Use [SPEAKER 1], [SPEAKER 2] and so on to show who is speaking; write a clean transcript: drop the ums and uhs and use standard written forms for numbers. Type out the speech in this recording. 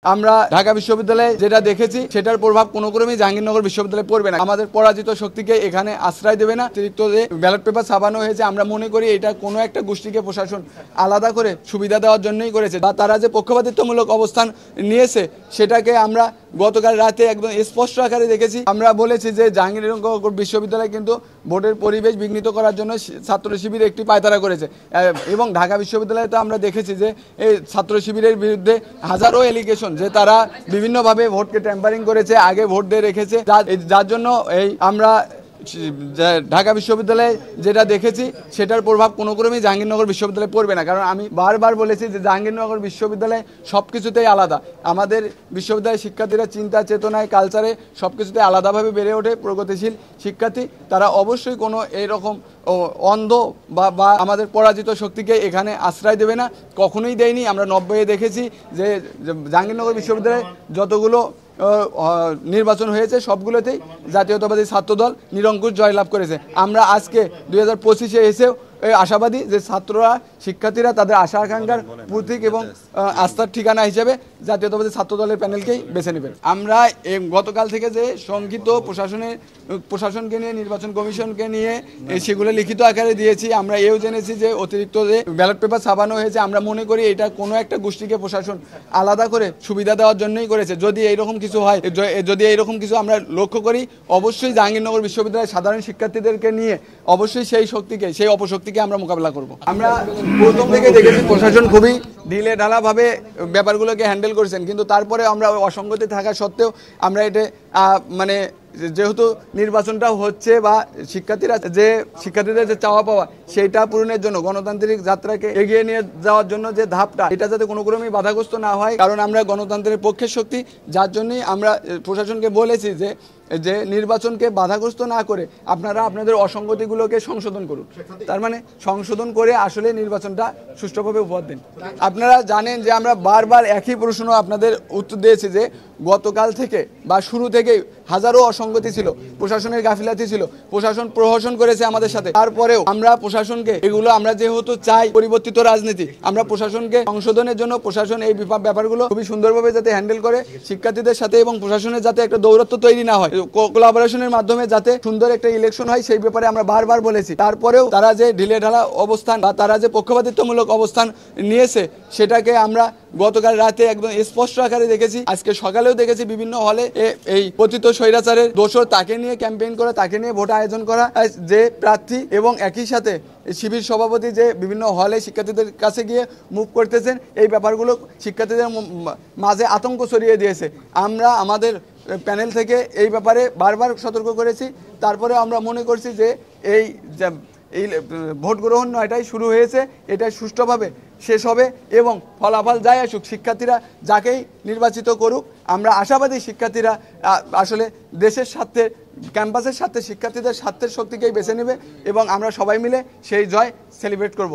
[SPEAKER 1] আমরা ঢাকা বিশ্ববিদ্যালয়ে যেটা দেখেছি সেটার প্রভাব কোনো ক্রমেই জাহাঙ্গীরনগর বিশ্ববিদ্যালয়ে পড়বে না। আমাদের পরাজিত শক্তিকে এখানে আশ্রয় দেবে না। অতিরিক্ত যে ব্যালট পেপার ছাপানো হয়েছে আমরা মনে করি এটা কোনো একটা গোষ্ঠীকে প্রশাসন আলাদা করে সুবিধা দেওয়ার জন্যই করেছে, বা তারা যে পক্ষপাতিত্বমূলক অবস্থান নিয়েছে সেটাকে আমরা গতকাল রাতে একদম স্পষ্ট আকারে দেখেছি। আমরা বলেছি যে জাহাঙ্গীরনগর বিশ্ববিদ্যালয় কিন্তু ভোটের পরিবেশ বিঘ্নিত করার জন্য ছাত্র শিবির একটি পায়তারা করেছে, এবং ঢাকা বিশ্ববিদ্যালয়ে তো আমরা দেখেছি যে এই ছাত্র শিবিরের বিরুদ্ধে হাজারো এলিগেশন যে তারা বিভিন্নভাবে ভোটকে ট্যাম্পারিং করেছে, আগে ভোট দিয়ে রেখেছে, যার জন্য আমরা ঢাকা বিশ্ববিদ্যালয়ে যেটা দেখেছি সেটার প্রভাব কোনো ক্রমেই জাহাঙ্গীরনগর বিশ্ববিদ্যালয়ে পড়বে না। কারণ আমি বারবার বলেছি যে জাহাঙ্গীরনগর বিশ্ববিদ্যালয় সব কিছুতেই আলাদা। আমাদের বিশ্ববিদ্যালয়ের শিক্ষার্থীরা চিন্তা চেতনায় কালচারে সব কিছুতে আলাদাভাবে বেড়ে ওঠে। প্রগতিশীল শিক্ষার্থী তারা অবশ্যই কোনো এইরকম অন্ধ বা আমাদের পরাজিত শক্তিকে এখানে আশ্রয় দেবে না, কখনোই দেয়নি। আমরা 90-এ দেখেছি যে জাহাঙ্গীরনগর বিশ্ববিদ্যালয়ে যতগুলো নির্বাচন হয়েছে সবগুলোতেই জাতীয়তাবাদী ছাত্রদল নিরঙ্কুশ জয়লাভ করেছে। আমরা আজকে 2025-এ এসেও আশাবাদী যে ছাত্ররা শিক্ষার্থীরা তাদের আশা আকাঙ্ক্ষার প্রতীক এবং আস্থার ঠিকানা হিসেবে জাতীয়তাবাদী ছাত্রদলের প্যানেলকেই বেছে নেবেন। আমরা গতকাল থেকে যে শঙ্কিত প্রশাসনকে নিয়ে, নির্বাচন কমিশনকে নিয়ে সেগুলো লিখিত আকারে দিয়েছি। আমরা এও জেনেছি যে অতিরিক্ত যে ব্যালট পেপার ছাপানো হয়েছে আমরা মনে করি এটা কোনো একটা গোষ্ঠীকে প্রশাসন আলাদা করে সুবিধা দেওয়ার জন্যই করেছে। যদি এইরকম কিছু হয়, যদি এইরকম কিছু আমরা লক্ষ্য করি, অবশ্যই জাহাঙ্গীরনগর বিশ্ববিদ্যালয়ের সাধারণ শিক্ষার্থীদেরকে নিয়ে অবশ্যই সেই শক্তিকে, সেই অপশক্তিকে আমরা মোকাবেলা করব। আমরা প্রথম থেকে দেখেছি প্রশাসন খুবই ঢিলে ঢালাভাবে ব্যাপারগুলোকে হ্যান্ডেল করেছেন, কিন্তু তারপরে আমরা অসঙ্গতি থাকা সত্ত্বেও আমরা এটা মানে যেহেতু নির্বাচনটা হচ্ছে বা শিক্ষার্থীদের যে চাওয়া পাওয়া সেইটা পূরণের জন্য গণতান্ত্রিক যাত্রাকে এগিয়ে নিয়ে যাওয়ার জন্য যে ধাপটা, এটা যাতে কোনো ক্রমেই বাধাগ্রস্ত না হয়, কারণ আমরা গণতন্ত্রের পক্ষের শক্তি, যার জন্যই আমরা প্রশাসনকে বলেছি যে নির্বাচনকে বাধাগ্রস্ত না করে আপনারা আপনাদের অসঙ্গতিগুলোকে সংশোধন করুন। তার মানে সংশোধন করে আসলে নির্বাচনটা সুষ্ঠুভাবে উপহার দিন। আপনারা জানেন যে আমরা বারবার একই প্রশ্ন আপনাদের উত্তর দিয়েছি যে গতকাল থেকে বা শুরু থেকেই হাজারো অসঙ্গতি ছিল, প্রশাসনের গাফিলাতি ছিল, প্রশাসন প্রহসন করেছে আমাদের সাথে। তারপরেও আমরা প্রশাসনকে এগুলো, আমরা যেহেতু চাই পরিবর্তিত রাজনীতি, আমরা প্রশাসনকে সংশোধনের জন্য প্রশাসন এই ব্যাপারগুলো খুবই সুন্দরভাবে যাতে হ্যান্ডেল করে, শিক্ষার্থীদের সাথে এবং প্রশাসনের যাতে একটা দৌরত্ব তৈরি না হয়, কোলাবোরেশনের মাধ্যমে যাতে সুন্দর একটা ইলেকশন হয়, সেই ব্যাপারে আমরা বারবার বলেছি। তারপরেও তারা যে ঢিলেঢালা অবস্থান বা তারা যে পক্ষপাতিত্বমূলক অবস্থান নিয়েছে সেটাকে আমরা গতকাল রাতে একদম স্পষ্ট আকারে দেখেছি। আজকে সকালেও দেখেছি বিভিন্ন হলে এই পতিত স্বৈরাচারের দোষর তাকে নিয়ে ক্যাম্পেইন করা, তাকে নিয়ে ভোট আয়োজন করা, যে প্রার্থী এবং একই সাথে শিবির সভাপতি যে বিভিন্ন হলে শিক্ষার্থীদের কাছে গিয়ে মুভ করতেছেন, এই ব্যাপারগুলো শিক্ষার্থীদের মাঝে আতঙ্ক ছড়িয়ে দিয়েছে। আমরা আমাদের প্যানেল থেকে এই ব্যাপারে বারবার সতর্ক করেছি। তারপরে আমরা মনে করছি যে এই ভোট গ্রহণ নয়টাই শুরু হয়েছে, এটা সুষ্ঠুভাবে শেষ হবে এবং ফলাফল যাই আসুক, শিক্ষার্থীরা যাকেই নির্বাচিত করুক, আমরা আশাবাদী শিক্ষার্থীরা আসলে দেশের স্বার্থে, ক্যাম্পাসের স্বার্থে, শিক্ষার্থীদের স্বার্থের শক্তিকেই বেছে নেবে এবং আমরা সবাই মিলে সেই জয় সেলিব্রেট করব।